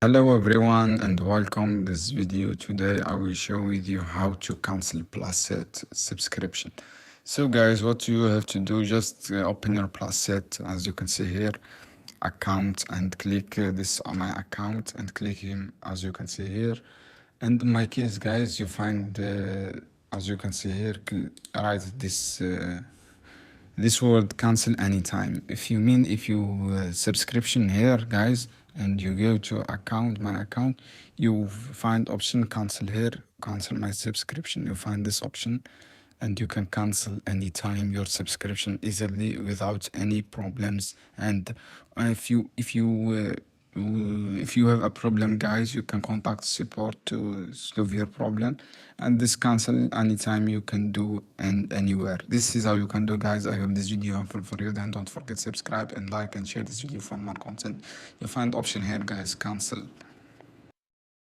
Hello everyone and welcome this video. Today I will show with you how to cancel Placeit subscription. So guys, what you have to do, just open your Placeit, as you can see here, account, and click this on my account and click him, as you can see here. And in my case guys, you find as you can see here, write this word cancel anytime. If you subscription here guys, and you go to account, my account, you find option cancel here, cancel my subscription. You find this option and you can cancel anytime your subscription easily without any problems. And if you have a problem guys, you can contact support to solve your problem, and this cancel anytime you can do and anywhere. This is how you can do guys. I hope this video helpful for you. Then don't forget subscribe and like and share this video for more content. You find option here guys, cancel.